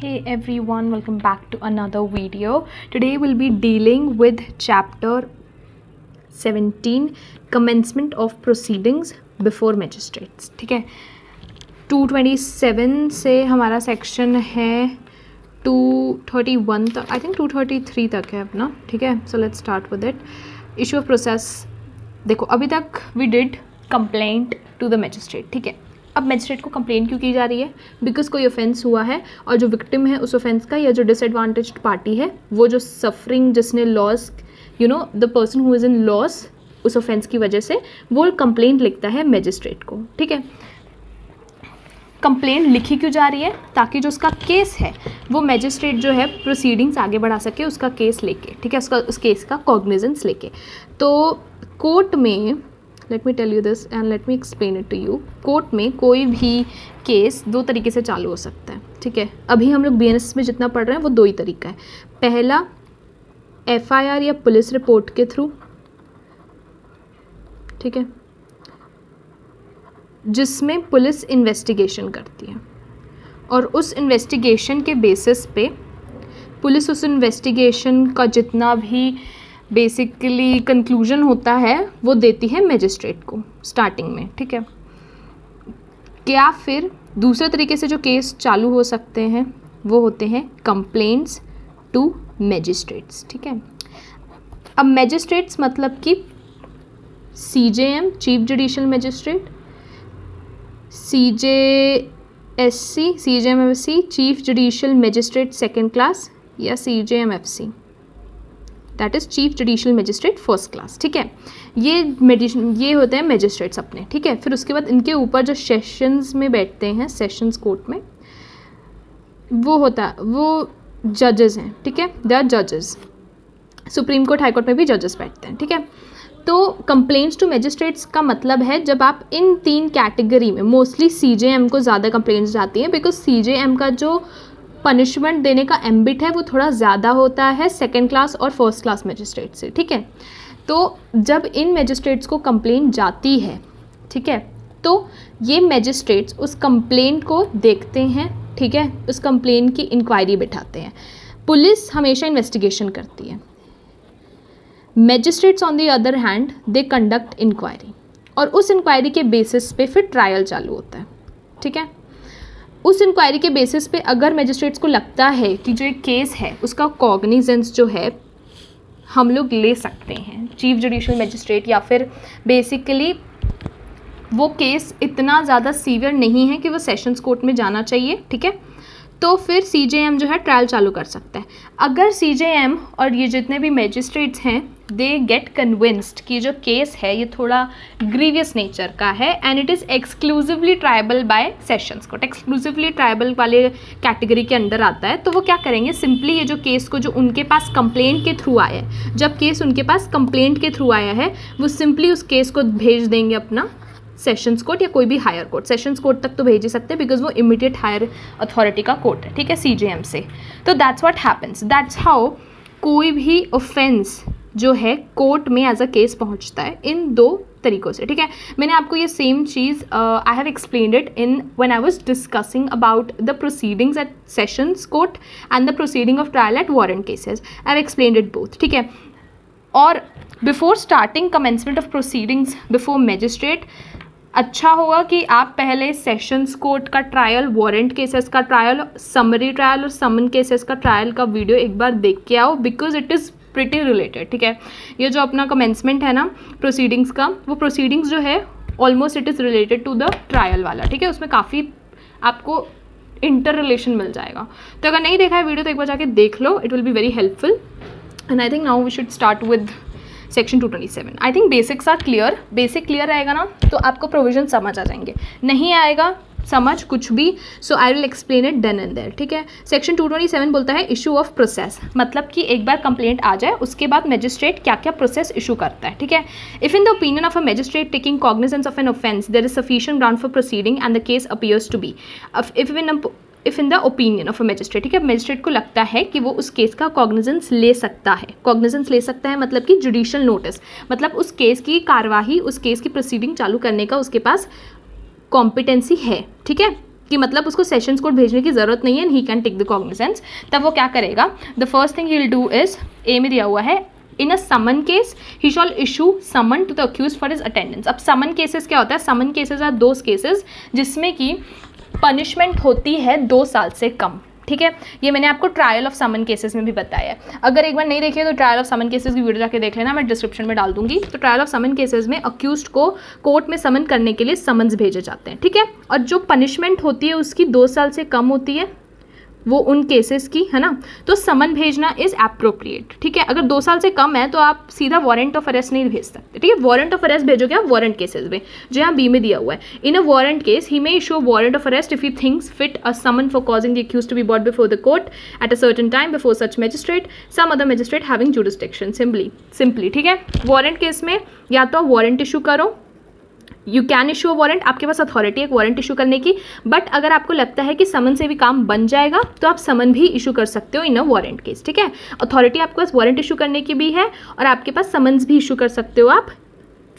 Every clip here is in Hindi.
Hey everyone, welcome back to another video. Today we'll be dealing with chapter 17 commencement of proceedings before magistrates. ठीक है, 227 से हमारा सेक्शन है 231 तक, आई थिंक 233 तक है अपना. ठीक है, so let's start with it. Issue of process. देखो अभी तक we did complaint to the magistrate. ठीक है, अब मैजिस्ट्रेट को कंप्लेंट क्यों की जा रही है? बिकॉज कोई ऑफेंस हुआ है और जो विक्टिम है उस ऑफेंस का या जो डिसएडवांटेज्ड पार्टी है, वो जो सफरिंग, जिसने loss, the person who is in loss उस ऑफेंस की वजह से, वो कंप्लेंट लिखता है मैजिस्ट्रेट को. ठीक है, कंप्लेंट लिखी क्यों जा रही है? ताकि जो उसका केस है वो मैजिस्ट्रेट जो है प्रोसीडिंग्स आगे बढ़ा सके उसका केस लेके. ठीक है, उस केस का कॉग्निजेंस लेके. तो कोर्ट में, let me tell you this and let me explain it to you. Court में कोई भी केस दो तरीके से चालू हो सकता है. ठीक है, अभी हम लोग BNS में जितना पढ़ रहे हैं वो दो ही तरीका है. पहला FIR या पुलिस रिपोर्ट के थ्रू. ठीक है, जिसमें पुलिस इन्वेस्टिगेशन करती है और उस इन्वेस्टिगेशन के बेसिस पे पुलिस उस इन्वेस्टिगेशन का जितना भी बेसिकली कंक्लूजन होता है वो देती है मैजिस्ट्रेट को स्टार्टिंग में. ठीक है, क्या फिर दूसरे तरीके से जो केस चालू हो सकते हैं वो होते हैं कंप्लेंट्स टू मैजिस्ट्रेट्स. ठीक है, अब मैजिस्ट्रेट्स मतलब कि CJM chief judicial magistrate, CJSC CJMFC chief judicial magistrate second class, या CJMFC that is chief judicial magistrate first class. ठीक है, ये होते हैं मैजिस्ट्रेट्स अपने. ठीक है, फिर उसके बाद इनके ऊपर जो सेशंस में बैठते हैं, सेशंस कोर्ट में, वो जजेस हैं. ठीक है, दे आर जजेस. सुप्रीम कोर्ट, हाई कोर्ट में भी जजेस बैठते हैं. ठीक है, तो कंप्लेंट्स टू मैजिस्ट्रेट्स का मतलब है जब आप इन तीन कैटेगरी में, मोस्टली CJM को ज़्यादा कंप्लेंट्स जाती हैं बिकॉज CJM का जो पनिशमेंट देने का एम्बिट है वो थोड़ा ज़्यादा होता है सेकेंड क्लास और फर्स्ट क्लास मैजिस्ट्रेट से. ठीक है, तो जब इन मैजिस्ट्रेट्स को कंप्लेंट जाती है, ठीक है, तो ये मैजिस्ट्रेट्स उस कंप्लेंट को देखते हैं. ठीक है, उस कंप्लेंट की इंक्वायरी बिठाते हैं. पुलिस हमेशा इन्वेस्टिगेशन करती है. Magistrates on the other hand they conduct inquiry और उस इंक्वायरी के बेसिस पे फिर ट्रायल चालू होता है. ठीक है, उस इंक्वायरी के बेसिस पे अगर मैजिस्ट्रेट्स को लगता है कि जो एक केस है उसका कॉग्निजेंस जो है हम लोग ले सकते हैं, चीफ जुडिशियल मैजिस्ट्रेट, या फिर बेसिकली वो केस इतना ज़्यादा सीवियर नहीं है कि वो सेशंस कोर्ट में जाना चाहिए. ठीक है, तो फिर CJM जो है ट्रायल चालू कर सकता है. अगर CJM और ये जितने भी मैजिस्ट्रेट्स हैं दे गेट कन्विंस्ड कि जो केस है ये थोड़ा ग्रीवियस नेचर का है and it is exclusively triable by sessions court, exclusively triable वाले कैटेगरी के अंदर आता है, तो वो क्या करेंगे, सिंपली ये जो केस को जो उनके पास कंप्लेंट के थ्रू आया है, जब केस उनके पास कंप्लेंट के थ्रू आया है वो सिंपली उस केस को भेज देंगे अपना सेशंस कोर्ट या कोई भी हायर कोर्ट. सेशंस कोर्ट तक तो भेज ही सकते हैं बिकॉज वो इमीडिएट हायर अथॉरिटी का कोर्ट है. ठीक है, CJM से. तो that's what happens, that's how कोई भी ऑफेंस जो है कोर्ट में एज अ केस पहुंचता है, इन दो तरीक़ों से. ठीक है, मैंने आपको ये सेम चीज़ I have explained it in when I was discussing about the proceedings at sessions court and the proceeding of trial at warrant cases. I have explained it both. ठीक है, और before starting commencement of proceedings before magistrate, अच्छा होगा कि आप पहले सेशंस कोर्ट का ट्रायल, वारंट केसेस का ट्रायल, समरी ट्रायल और समन केसेस का ट्रायल का वीडियो एक बार देख के आओ because it is pretty related. ठीक है, ये जो अपना कमेंसमेंट है ना प्रोसीडिंग्स का, वो प्रोसीडिंग्स जो है almost it is related to the trial वाला. ठीक है, उसमें काफ़ी आपको इंटर रिलेशन मिल जाएगा. तो अगर नहीं देखा है वीडियो तो एक बार जाके देख लो, it will be very helpful. And I think now we should start with section 227. I think basics are clear. Basic clear रहेगा ना तो आपको प्रोविजन समझ आ जाएंगे. नहीं आएगा समझ कुछ भी, so I will explain it then and there. ठीक है, सेक्शन 227 बोलता है इशू ऑफ प्रोसेस, मतलब कि एक बार कंप्लेंट आ जाए उसके बाद मैजिस्ट्रेट क्या क्या प्रोसेस इशू करता है. ठीक है, if in the opinion of a magistrate taking cognizance of an offence there is sufficient ground for proceeding and the case appears to be, if in the opinion of a magistrate. ठीक है, मैजिस्ट्रेट को लगता है कि वो उस केस का कॉग्निजेंस ले सकता है. कॉग्निजेंस ले सकता है मतलब कि जुडिशियल नोटिस, मतलब उस केस की कार्यवाही, उस केस की प्रोसीडिंग चालू करने का उसके पास कॉम्पिटेंसी है. ठीक है, कि मतलब उसको सेशंस कोड भेजने की जरूरत नहीं है and he can take the cognizance, तब वो क्या करेगा, the first thing he will do is, A में दिया हुआ है, in a summons case he shall issue summons to the accused for his attendance. अब समन केसेस क्या होता है, summons cases are those cases जिसमें कि पनिशमेंट होती है 2 साल से कम, ठीक है। ये मैंने आपको ट्रायल ऑफ समन केसेस में भी बताया है। अगर एक बार नहीं देखिए तो ट्रायल ऑफ समन केसेस की वीडियो जाके देख लेना, मैं डिस्क्रिप्शन में डाल दूंगी। तो ट्रायल ऑफ समन केसेस में अक्यूज्ड को कोर्ट में समन करने के लिए समन्स भेजे जाते हैं, ठीक है। और जो पनिशमेंट होती है उसकी 2 साल से कम होती है वो उन केसेस की, है ना। तो समन भेजना इज एप्रोप्रिएट, ठीक है। अगर 2 साल से कम है तो आप सीधा वारंट ऑफ अरेस्ट नहीं भेज सकते, ठीक है। वारंट ऑफ अरेस्ट भेजोगे आप वारंट केसेस में, जो यहाँ बी में दिया हुआ है। In a warrant case he may issue a warrant of arrest if he thinks fit a summons for causing the accused to be brought before the court at a certain time before such magistrate some other magistrate having jurisdiction, simply, ठीक है। वारंट केस में या तो वारंट इशू करो, you can issue a warrant, आपके पास अथॉरिटी है एक वारंट इशू करने की, बट अगर आपको लगता है कि समन से भी काम बन जाएगा तो आप समन भी इशू कर सकते हो इन अ वारंट केस, ठीक है। अथॉरिटी आपके पास वारंट इशू करने की भी है और आपके पास समन्स भी इशू कर सकते हो आप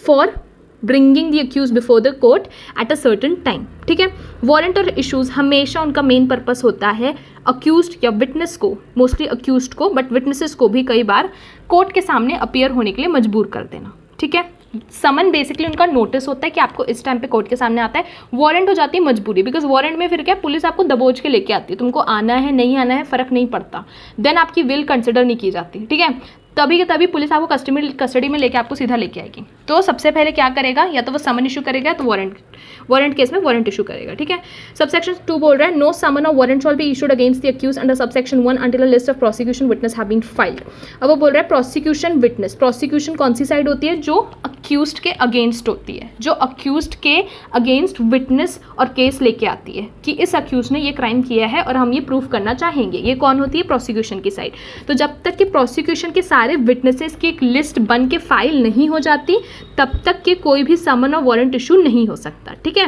for bringing the accused before the court at a certain time, ठीक है। वारंट और इशूज हमेशा उनका मेन पर्पस होता है अक्यूज्ड या विटनेस को, मोस्टली अक्यूज्ड को, बट विटनेसेस को भी कई बार कोर्ट के सामने अपीयर होने के लिए मजबूर कर देना, ठीक है। समन बेसिकली उनका नोटिस होता है कि आपको इस टाइम पे कोर्ट के सामने आता है। वारंट हो जाती है मजबूरी, बिकॉज वारंट में फिर क्या पुलिस आपको दबोच के लेके आती है, तुमको आना है नहीं आना है फर्क नहीं पड़ता, देन आपकी विल कंसिडर नहीं की जाती, ठीक है। तभी के तभी पुलिस आपको कस्टडी में लेके आपको सीधा लेके आएगी। तो सबसे पहले क्या करेगा, या तो वो समन इशू करेगा तो वारंट केस में वारंट इशू करेगा, ठीक है। सबसेक्शन 2 बोल रहा है नो समन और warrant shall be issued against the accused under subsection 1 until a list of prosecution witness have been filed. अब वो बोल रहा है प्रोसिक्यूशन विटनेस, प्रोसिक्यूशन कौन सी साइड होती है, जो अक्यूज्ड के अगेंस्ट होती है, जो अक्यूज्ड के अगेंस्ट विटनेस और केस लेके आती है कि इस अक्यूज ने ये क्राइम किया है और हम ये प्रूव करना चाहेंगे, ये कौन होती है, प्रोसिक्यूशन की साइड। तो जब तक कि प्रोसिक्यूशन के सारे विटनेसेस की एक लिस्ट बन के फाइल नहीं हो जाती तब तक के कोई भी समन और वारंट इशू नहीं हो सकता, ठीक है।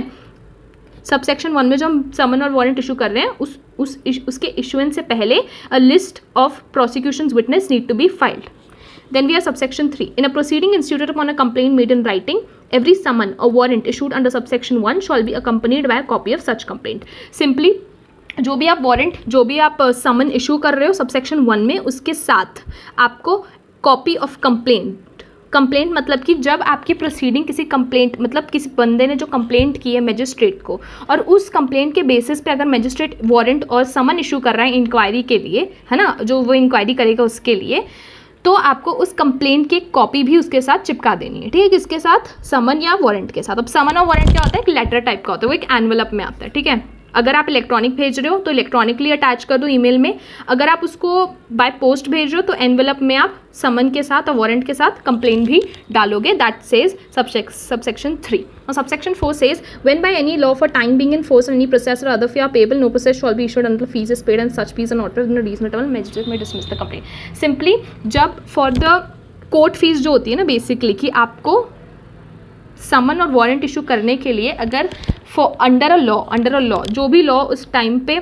सबसेक्शन 1 में जो हम समन और वारंट इशू कर रहे हैं उसके इशुएंस से पहले a list of prosecutions witness need to be filed. Then we have subsection 3. In a proceeding instituted upon a complaint made in writing, every summon or warrant issued under subsection 1 shall be accompanied by a copy of such complaint. Simply, जो भी आप वारंट, जो भी आप समन इशू कर रहे हो सबसेक्शन 1 में, उसके साथ आपको कॉपी ऑफ कंप्लेंट मतलब कि जब आपकी प्रोसीडिंग किसी कंप्लेंट, मतलब किसी बंदे ने जो कंप्लेंट की है मैजिस्ट्रेट को, और उस कंप्लेंट के बेसिस पे अगर मैजिस्ट्रेट वारंट और समन इशू कर रहा है इंक्वायरी के लिए, है ना, जो वो इंक्वायरी करेगा उसके लिए, तो आपको उस कंप्लेंट की कॉपी भी उसके साथ चिपका देनी है, ठीक है, किसके साथ, समन या वारंट के साथ। अब समन और वारंट क्या होता है, एक लेटर टाइप का होता है, वो एक एनवेलप में आता है, ठीक है। अगर आप इलेक्ट्रॉनिक भेज रहे हो तो इलेक्ट्रॉनिकली अटैच कर दो ईमेल में, अगर आप उसको बाय पोस्ट भेज रहे हो तो एनवेलप में आप समन के साथ और वारंट के साथ कंप्लेंट भी डालोगे। That says subsection 3। और subsection 4 says when by any law for time being in force any process or other fee are payable no process shall be issued until fees is paid and such fees are not paid in a reasonable magistrate may dismiss the complaint. Simply जब फॉर द कोर्ट फीस जो होती है ना, बेसिकली कि आपको समन और वारंट इशू करने के लिए अगर अंडर अ लॉ जो भी लॉ उस टाइम पे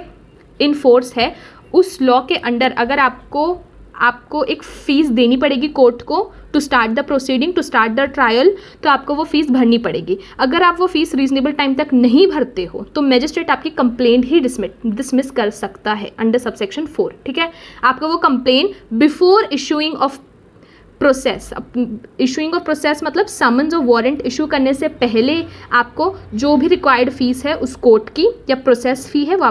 इन फोर्स है, उस लॉ के अंडर अगर आपको एक फ़ीस देनी पड़ेगी कोर्ट को to start the proceeding, to start the trial, तो आपको वो फीस भरनी पड़ेगी। अगर आप वो फीस रीजनेबल टाइम तक नहीं भरते हो तो मैजिस्ट्रेट आपकी कंप्लेंट ही डिसमिस कर सकता है अंडर सबसेक्शन 4, ठीक है। आपको वो complaint before issuing of process मतलब समन्स और वारंट इशू करने से पहले आपको जो भी रिक्वायर्ड फीस है उस कोर्ट की या प्रोसेस फी है वो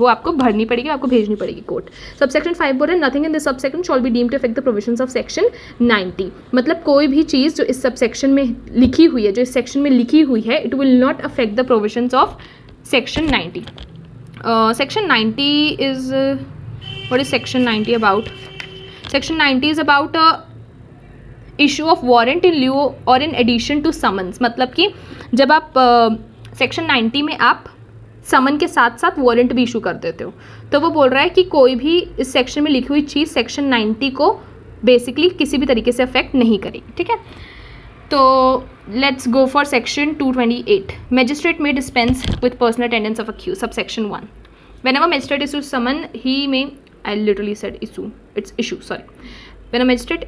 आपको भरनी पड़ेगी, आपको भेजनी पड़ेगी कोर्ट। सबसेक्शन 5 बोल रहे nothing in this subsection shall be deemed to affect the provisions of section 90। मतलब कोई भी चीज़ जो इस सबसेक्शन में लिखी हुई है, जो इस सेक्शन में लिखी हुई है, it will not affect the provisions of section 90। Section 90 is what is section 90 about? Section 90 is about issue of warrant in lieu or in addition to summons. मतलब कि जब आप सेक्शन 90 में आप समन के साथ साथ वारंट भी इशू कर देते हो, तो वो बोल रहा है कि कोई भी इस सेक्शन में लिखी हुई चीज़ सेक्शन 90 को बेसिकली किसी भी तरीके से अफेक्ट नहीं करेगी, ठीक है। तो let's go for section 228। Magistrate may dispense with personal attendance of accused. Subsection 1 whenever magistrate issues summon he may, I literally said issue, sorry, when a magistrate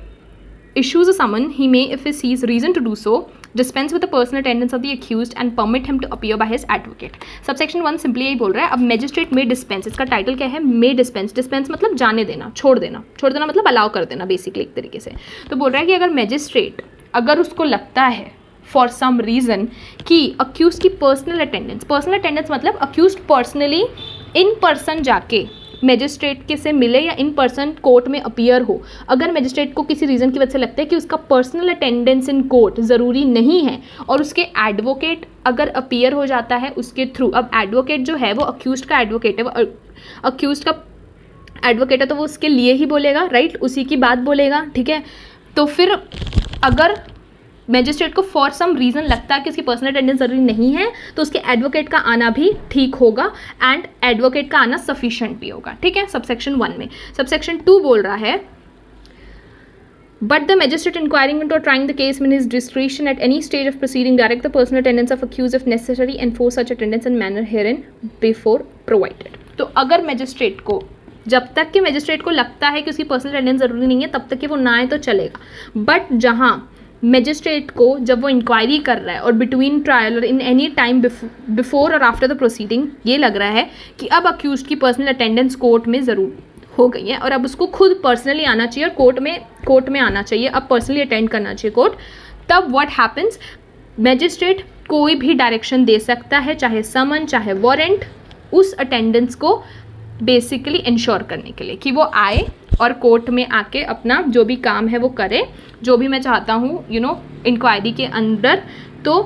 issues a summon he may, if he sees reason to do so, dispense with the personal attendance of the accused and permit him to appear by his advocate. Subsection 1 simply यही बोल रहा है. अब मैजिस्ट्रेट में डिस्पेंस, इसका टाइटल क्या है, मे डिस्पेंस. डिस्पेंस मतलब जाने देना, छोड़ देना. छोड़ देना मतलब अलाउ कर देना बेसिकली एक तरीके से. तो बोल रहा है कि अगर मैजिस्ट्रेट, अगर उसको लगता है फॉर सम रीज़न कि अक्यूज की पर्सनल अटेंडेंस मतलब अक्यूज पर्सनली इन पर्सन जाके मैजिस्ट्रेट के से मिले या इन पर्सन कोर्ट में अपीयर हो. अगर मैजिस्ट्रेट को किसी रीज़न की वजह से लगता है कि उसका पर्सनल अटेंडेंस इन कोर्ट ज़रूरी नहीं है और उसके एडवोकेट अगर अपीयर हो जाता है उसके थ्रू. अब एडवोकेट जो है वो अक्यूज्ड का एडवोकेट है, वो अक्यूज्ड का एडवोकेट है तो वो उसके लिए ही बोलेगा, राइट, उसी की बात बोलेगा, ठीक है. तो फिर अगर मैजिस्ट्रेट को फॉर सम रीज़न लगता है कि उसकी पर्सनल अटेंडेंस ज़रूरी नहीं है तो उसके एडवोकेट का आना भी ठीक होगा एंड एडवोकेट का आना सफिशिएंट भी होगा, ठीक है. सबसेक्शन 1 में. सबसेक्शन 2 बोल रहा है but the magistrate inquiring into trying the case in his discretion at any stage of proceeding direct the personal attendance of accused if necessary and force such attendance in manner hereinbefore provided. तो अगर मैजिस्ट्रेट को, जब तक कि मैजिस्ट्रेट को लगता है कि उसकी पर्सनल अटेंडेंस ज़रूरी नहीं है तब तक कि वो ना आए तो चलेगा. बट जहाँ मैजिस्ट्रेट को जब वो इंक्वायरी कर रहा है और बिटवीन ट्रायल और इन एनी टाइम बिफोर और आफ्टर द प्रोसीडिंग ये लग रहा है कि अब अक्यूज्ड की पर्सनल अटेंडेंस कोर्ट में ज़रूर हो गई है और अब उसको खुद पर्सनली आना चाहिए और कोर्ट में आना चाहिए, अब पर्सनली अटेंड करना चाहिए कोर्ट, तब व्हाट हैपन्स, मैजिस्ट्रेट कोई भी डायरेक्शन दे सकता है, चाहे समन चाहे वारंट, उस अटेंडेंस को बेसिकली इंश्योर करने के लिए कि वो आए और कोर्ट में आके अपना जो भी काम है वो करे, जो भी मैं चाहता हूँ इंक्वायरी के अंदर. तो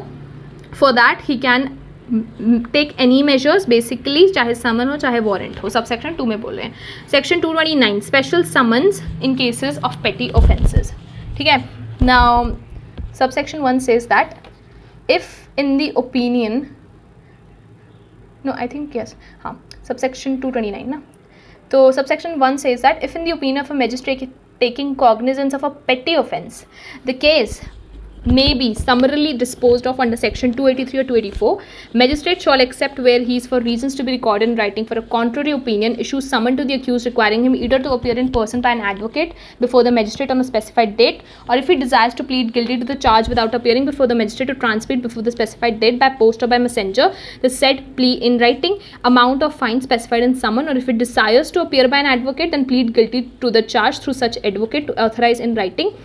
for that he can take any measures basically, चाहे समन हो चाहे वारंट हो. सब सेक्शन 2 में बोल रहे हैं. Section 229 special summons in cases of petty offences, ठीक है. Now subsection 1 says that if in the opinion, no I think yes, हाँ, subsection 229 ना. तो subsection 1 says that if in the opinion of a magistrate taking cognizance of a petty offence, the case may be summarily disposed of under section 283 or 284, magistrate shall accept where he is for reasons to be recorded in writing for a contrary opinion, issue summon to the accused requiring him either to appear in person by an advocate before the magistrate on a specified date, or if he desires to plead guilty to the charge without appearing before the magistrate, to transmit before the specified date by post or by messenger the said plea in writing, amount of fine specified in summon, or if he desires to appear by an advocate then plead guilty to the charge through such advocate to authorize in writing.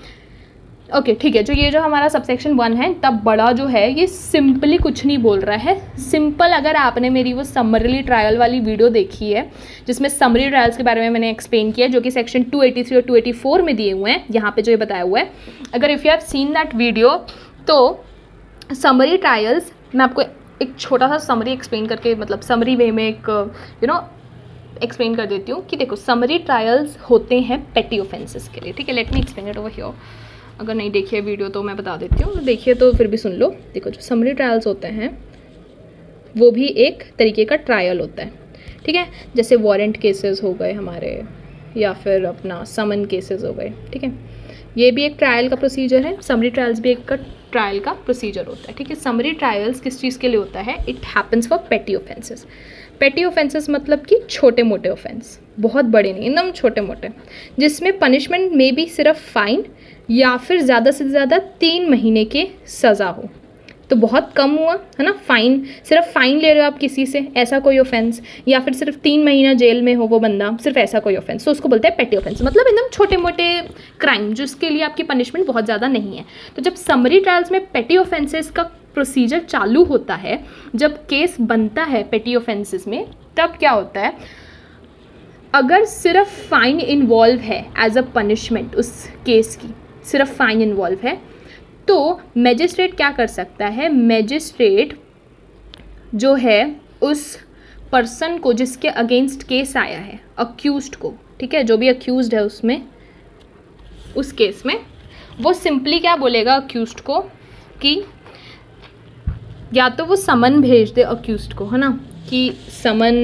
Okay, ठीक है. जो हमारा सबसेक्शन 1 है, तब बड़ा जो है ये सिंपली कुछ नहीं बोल रहा है. सिंपल, अगर आपने मेरी वो समरी ट्रायल वाली वीडियो देखी है जिसमें समरी ट्रायल्स के बारे में मैंने एक्सप्लेन किया, जो कि सेक्शन 283 और 284 में दिए हुए हैं, यहाँ पे जो ये बताया हुआ है, अगर if you have seen that video तो समरी ट्रायल्स, मैं आपको एक छोटा सा समरी एक्सप्लेन करके, मतलब समरी वे में एक एक्सप्लेन कर देती हूँ कि देखो, समरी ट्रायल्स होते हैं पेटी ऑफेंसेस के लिए, ठीक है. Late me explain it over here. अगर नहीं देखिए वीडियो तो मैं बता देती हूँ, देखिए तो फिर भी सुन लो. देखो, जो समरी ट्रायल्स होते हैं वो भी एक तरीके का ट्रायल होता है, ठीक है. जैसे वारंट केसेस हो गए हमारे, या फिर अपना समन केसेस हो गए, ठीक है. ये भी एक ट्रायल का प्रोसीजर है, समरी ट्रायल्स भी एक ट्रायल का प्रोसीजर होता है, ठीक है. समरी ट्रायल्स किस चीज़ के लिए होता है? इट हैपन्स फॉर पेटी ऑफेंसेस. पेटी ऑफेंसेस मतलब कि छोटे मोटे ऑफेंस, बहुत बड़े नहीं, एकदम छोटे मोटे, जिसमें पनिशमेंट में भी सिर्फ फाइन या फिर ज़्यादा से ज़्यादा 3 महीने की सज़ा हो. तो बहुत कम हुआ है ना, फाइन, सिर्फ फाइन ले रहे हो आप किसी से, ऐसा कोई ऑफेंस, या फिर सिर्फ 3 महीना जेल में हो वो बंदा, सिर्फ ऐसा कोई ऑफेंस, तो उसको बोलते हैं पेटी ऑफेंस. मतलब एकदम छोटे मोटे क्राइम जिसके लिए आपकी पनिशमेंट बहुत ज़्यादा नहीं है. तो जब समरी ट्रायल्स में पेटी ऑफेंसेस का प्रोसीजर चालू होता है, जब केस बनता है पेटी ऑफेंसेस में, तब क्या होता है, अगर सिर्फ फाइन इन्वॉल्व है एज अ पनिशमेंट, उस केस की सिर्फ फाइन इन्वॉल्व है, तो मैजिस्ट्रेट क्या कर सकता है? मैजिस्ट्रेट जो है उस पर्सन को जिसके अगेंस्ट केस आया है, अक्यूज्ड को, ठीक है, जो भी अक्यूज्ड है उसमें, उस केस में, वो सिंपली क्या बोलेगा अक्यूज्ड को कि या तो वो समन भेज दे अक्यूज्ड को, है ना, कि summons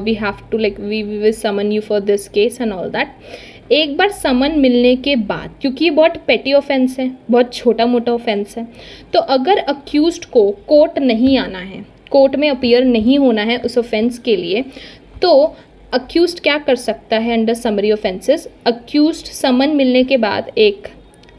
we have to like we will summon you for this case and all that. एक बार समन मिलने के बाद, क्योंकि ये बहुत पेटी ऑफेंस है, बहुत छोटा मोटा ऑफेंस है, तो अगर अक्यूज्ड को कोर्ट नहीं आना है, कोर्ट में अपीयर नहीं होना है उस ऑफेंस के लिए, तो अक्यूज्ड क्या कर सकता है अंडर समरी ऑफेंसेस? अक्यूज्ड समन मिलने के बाद एक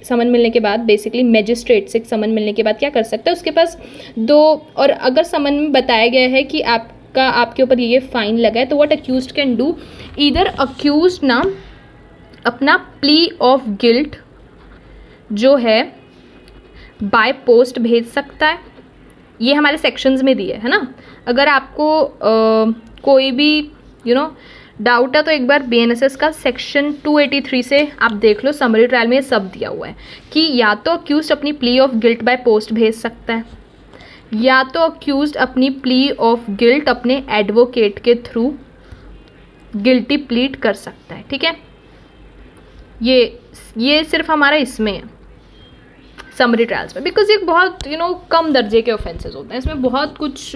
समन मिलने के बाद बेसिकली मैजिस्ट्रेट से समन मिलने के बाद क्या कर सकता है, उसके पास दो, और अगर समन में बताया गया है कि आपके ऊपर ये फाइन लगा है, तो what accused can do, either accused ना अपना प्ली ऑफ गिल्ट जो है बाय पोस्ट भेज सकता है। ये हमारे सेक्शंस में दिए है ना। अगर आपको कोई भी डाउट है तो एक बार BNSS का सेक्शन 283 से आप देख लो, समरी ट्रायल में ये सब दिया हुआ है कि या तो अक्यूज्ड अपनी plea of guilt by post भेज सकता है, या तो अक्यूज्ड अपनी प्ली ऑफ गिल्ट अपने एडवोकेट के थ्रू गिल्टी प्लीड कर सकता है। ठीक है, ये सिर्फ हमारा इसमें है समरी ट्रायल्स में, बिकॉज ये बहुत कम दर्जे के ऑफेंसेस होते हैं, इसमें बहुत कुछ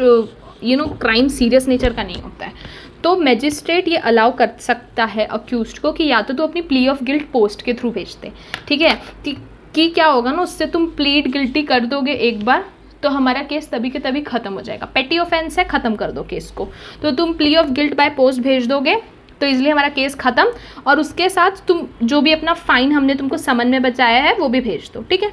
क्राइम सीरियस नेचर का नहीं होता है। तो मैजिस्ट्रेट ये अलाउ कर सकता है अक्यूज्ड को कि या तो अपनी प्ली ऑफ गिल्ट पोस्ट के थ्रू भेज दे। ठीक है, कि क्या होगा ना, उससे तुम प्लीड गिल्टी कर दोगे एक बार तो हमारा केस तभी के तभी खत्म हो जाएगा। पेटी ऑफेंस है, खत्म कर दो केस को, तो तुम plea of guilt by post भेज दोगे तो इसलिए हमारा केस खत्म, और उसके साथ तुम जो भी अपना फाइन हमने तुमको समन में बचाया है वो भी भेज दो। ठीक है,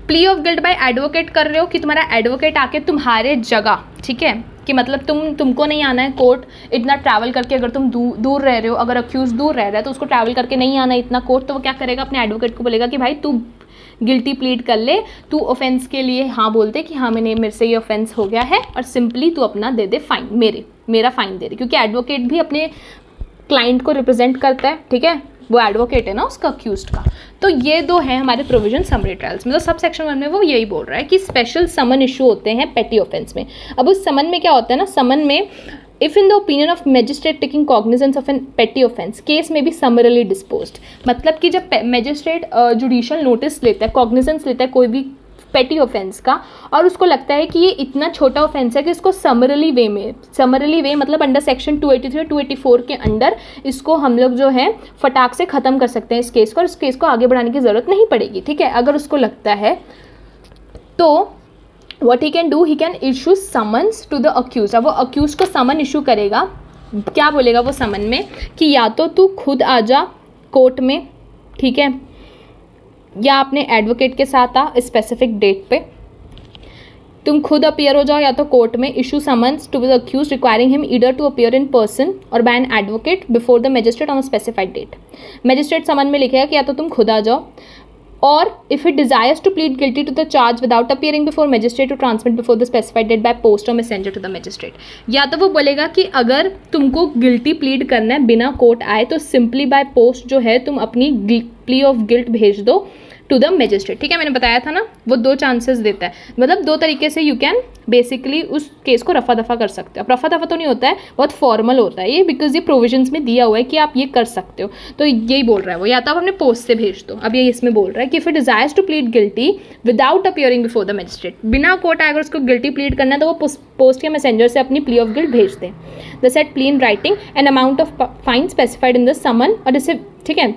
plea of guilt by advocate कर रहे हो कि तुम्हारा एडवोकेट आके तुम्हारे जगह, ठीक है, कि मतलब तुमको नहीं आना है कोर्ट इतना ट्रैवल करके, अगर तुम दूर रह रहे हो, अगर अक्यूज दूर रह रहा है तो उसको ट्रैवल करके नहीं आना है इतना कोर्ट, तो वो क्या करेगा, अपने एडवोकेट को बोलेगा कि भाई तू गिल्टी प्लीड कर ले, तू ऑफेंस के लिए हाँ बोलते कि हाँ मेरे से ये ऑफेंस हो गया है, और सिंपली तू अपना दे दे फाइन, मेरा फाइन दे दे, क्योंकि एडवोकेट भी अपने क्लाइंट को रिप्रेजेंट करता है। ठीक है, वो एडवोकेट है ना उसका अक्यूज्ड का। तो ये दो हैं हमारे प्रोविजन समरी ट्रायल्स में। तो सब सेक्शन 1 में वो यही बोल रहा है कि स्पेशल समन इशू होते हैं पेटी ऑफेंस में। अब उस समन में क्या होता है ना, समन में if in the opinion of magistrate taking cognizance of an petty offence case में बी समरली डिस्पोज्ड, मतलब कि जब मैजिस्ट्रेट जुडिशियल नोटिस लेता है, कॉग्निजेंस लेता है कोई भी पेटी ऑफेंस का, और उसको लगता है कि ये इतना छोटा ऑफेंस है कि इसको समरली वे मतलब अंडर सेक्शन 283 और 284 के अंडर इसको हम लोग जो है फटाक से ख़त्म कर सकते हैं इस केस को, और इस केस को आगे बढ़ाने की ज़रूरत नहीं पड़ेगी। ठीक है, अगर उसको लगता है तो what he can do, he can issue summons to the accused. अब वो अक्यूज को समन इशू करेगा, क्या बोलेगा वो समन में कि या तो तू खुद आ जा कोर्ट में, ठीक है, या अपने एडवोकेट के साथ आ स्पेसिफिक डेट पे, तुम खुद अपीयर हो जाओ या तो कोर्ट में, issue summons to the accused requiring him either to appear in person or by an advocate before the magistrate on a specified date. Magistrate summons में लिखेगा कि या तो तुम खुद आ जाओ, और if it desires to plead guilty to the charge without appearing before magistrate to transmit before the specified date by post और मैसेंजर टू द मैजिस्ट्रेट। या तो वो बोलेगा कि अगर तुमको गिल्टी प्लीड करना है बिना कोर्ट आए तो सिंपली बाय पोस्ट जो है तुम अपनी प्ली ऑफ गिल्ट भेज दो टू द मैजिस्ट्रेट। ठीक है, मैंने बताया था ना, वो दो चांसेस देता है, मतलब दो तरीके से यू कैन बेसिकली उस केस को रफा दफा कर सकते हो। रफा दफा तो नहीं होता है, बहुत फॉर्मल होता है ये, बिकॉज ये प्रोविजंस में दिया हुआ है कि आप ये कर सकते हो। तो यही बोल रहा है वो, या तो आप अपने पोस्ट से भेज दो। अब ये इसमें बोल रहा है कि if it desires to plead guilty without appearing before the magistrate, बिना कोर्ट आए अगर उसको गिल्टी प्लीड करना है तो वो पोस्ट या मैसेंजर से अपनी प्ली ऑफ गिल्ट भेज दें। The set plea in writing an amount of fine specified in the summon, और इसे ठीक है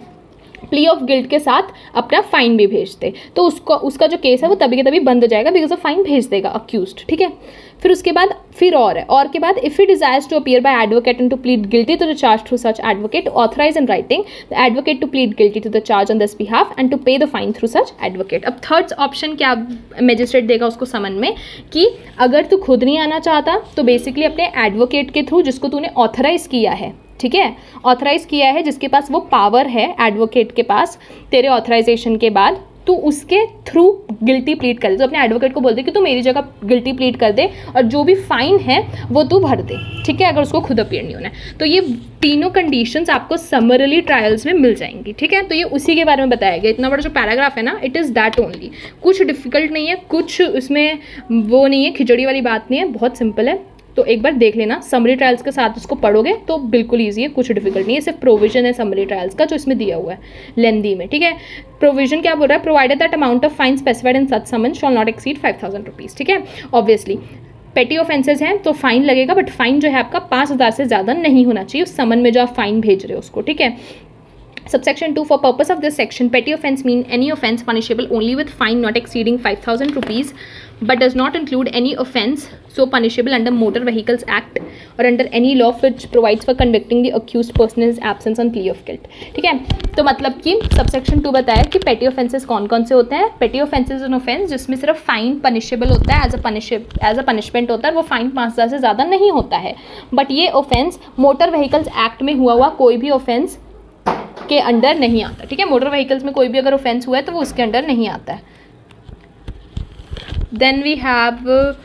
प्ली ऑफ गिल्ट के साथ अपना फाइन भी भेज दे, तो उसका जो केस है वो तभी के तभी बंद हो जाएगा, बिकॉज ऑफ फाइन भेज देगा अक्यूज्ड। ठीक है, फिर उसके बाद और के बाद if he desires to appear by advocate and to plead guilty to the charge through such advocate authorize in writing the advocate to plead guilty to the charge on this behalf and to pay the fine through such advocate. अब थर्ड ऑप्शन क्या मैजिस्ट्रेट देगा उसको समन में कि अगर तू खुद नहीं आना चाहता तो बेसिकली अपने एडवोकेट के थ्रू, जिसको तूने ऑथराइज किया है, ठीक है, ऑथराइज किया है, जिसके पास वो पावर है एडवोकेट के पास तेरे ऑथराइजेशन के बाद, तू उसके थ्रू गिल्टी प्लीड कर दे। तो अपने एडवोकेट को बोल दे कि तू मेरी जगह गिल्टी प्लीड कर दे और जो भी फाइन है वो तू भर दे। ठीक है, अगर उसको खुद अपीयर नहीं होना है तो ये तीनों कंडीशंस आपको समरली ट्रायल्स में मिल जाएंगी। ठीक है, तो ये उसी के बारे में बताया गया। इतना बड़ा जो पैराग्राफ है ना, इट इज़ दैट ओनली, कुछ डिफिकल्ट नहीं है, कुछ उसमें वो नहीं है, खिचड़ी वाली बात नहीं है, बहुत सिंपल है। तो एक बार देख लेना, समरी ट्रायल्स के साथ उसको पढ़ोगे तो बिल्कुल ईजी है, कुछ डिफिकल्ट नहीं है, सिर्फ प्रोविजन है समरी ट्रायल्स का जो इसमें दिया हुआ है लेंदी में। ठीक है, प्रोविजन क्या बोल रहा है, provided that amount of fine specified in such summon shall not exceed 5000 rupees. ठीक है, ऑब्वियसली पेटी ऑफेंसेज हैं तो फाइन लगेगा, बट फाइन जो है आपका 5000 से ज़्यादा नहीं होना चाहिए उस समन में जो आप फाइन भेज रहे हो उसको। ठीक है, Subsection 2, for purpose of this section, petty offence mean any offence punishable only with fine not exceeding 5,000 rupees, but does not include any offence so punishable under Motor Vehicles Act or under any law which provides for convicting the accused person in his absence on plea of guilt. ठीक है, तो मतलब कि सबसेक्शन 2 बताया कि पेटी ऑफेंसेस कौन कौन से होते हैं. पेटी ऑफेंसेस एन ऑफेंस जिसमें सिर्फ फाइन पनिशेबल होता है, एज अ पनिशमेंट होता है, वो फाइन 5,000 से ज़्यादा नहीं होता है. बट ये ऑफेंस मोटर व्हीकल्स एक्ट में हुआ कोई भी ऑफेंस के अंडर नहीं आता. ठीक है, मोटर व्हीकल्स में कोई भी अगर ऑफेंस हुआ है तो वो उसके अंडर नहीं आता है. Then we have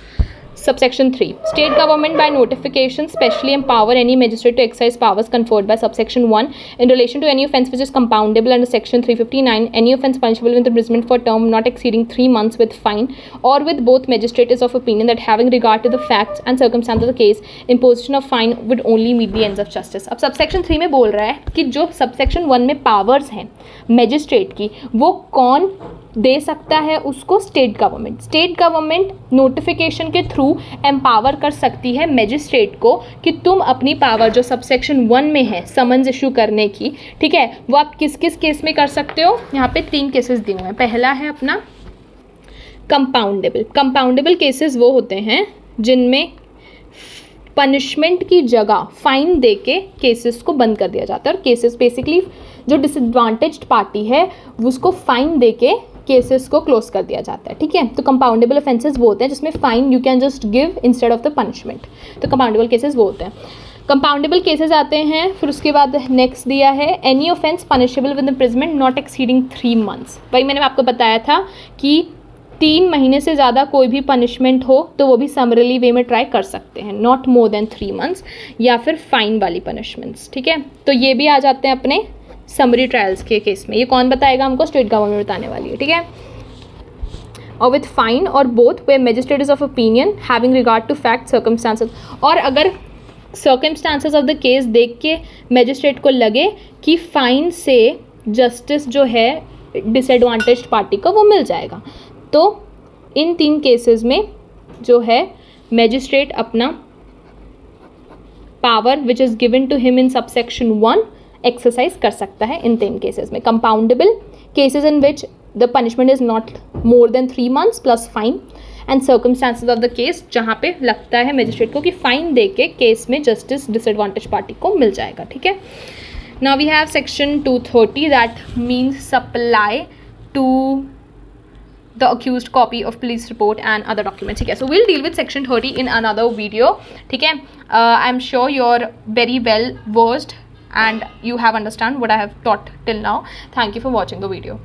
subsection 3, state government by notification specially empower any magistrate to exercise powers conferred by subsection 1 in relation to any offence which is compoundable under section 359, any offence punishable with imprisonment for term not exceeding 3 months with fine, or with both magistrate is of opinion that having regard to the facts and circumstances of the case, imposition of fine would only meet the ends of justice. अब subsection 3 में बोल रहा है कि जो subsection 1 में powers हैं मैजिस्ट्रेट की, वो कौन दे सकता है उसको? State government. State government notification के थ्रू एम्पावर कर सकती है मैजिस्ट्रेट को कि तुम अपनी पावर जो सबसेक्शन 1 में है समन्स इशू करने की, ठीक है, वो आप किस किस केस में कर सकते हो. यहाँ पे 3 केसेस दिए हुए हैं. पहला है अपना कंपाउंडेबल. कंपाउंडेबल केसेस वो होते हैं जिनमें पनिशमेंट की जगह फाइन दे के केसेस को बंद कर दिया जाता है. और केसेस बेसिकली जो डिसएडवांटेज्ड पार्टी है उसको फाइन दे के केसेस को क्लोज कर दिया जाता है. ठीक है, तो कंपाउंडेबल ऑफेंसेस वो होते हैं जिसमें fine you can just give instead of the punishment. तो कंपाउंडेबल केसेस वो होते हैं. कंपाउंडेबल केसेस आते हैं. फिर उसके बाद नेक्स्ट दिया है any offence punishable with imprisonment not exceeding 3 months. वही मैंने आपको बताया था कि 3 महीने से ज़्यादा कोई भी पनिशमेंट हो तो वो भी समरली वे में ट्राई कर सकते हैं, नॉट मोर देन 3 months, या फिर फाइन वाली पनिशमेंट्स. ठीक है, तो ये भी आ जाते हैं अपने समरी ट्रायल्स के केस में. ये कौन बताएगा हमको? स्टेट गवर्नमेंट बताने वाली है. ठीक है, और विथ फाइन और both way magistrate is of opinion having regard to fact circumstances. और अगर सर्कमस्टांसेस ऑफ द केस देख के मैजिस्ट्रेट को लगे कि फाइन से जस्टिस जो है डिसएडवांटेज्ड पार्टी को वो मिल जाएगा, तो इन 3 केसेस में जो है मैजिस्ट्रेट अपना power which is given to him in subsection 1 exercise कर सकता है इन 3 केसेस में. Compoundable cases in which the punishment is not more than 3 months plus fine, and circumstances of the case जहाँ पे लगता है मैजिस्ट्रेट को कि फाइन दे के केस में जस्टिस डिसएडवांटेज पार्टी को मिल जाएगा. ठीक है, now we have section 230 that means supply to the accused copy of police report and other documents. ठीक है, so we'll deal with section 30 in another video. ठीक है, I'm sure you're very well versed and you have understand what I have taught till now. Thank you for watching the video.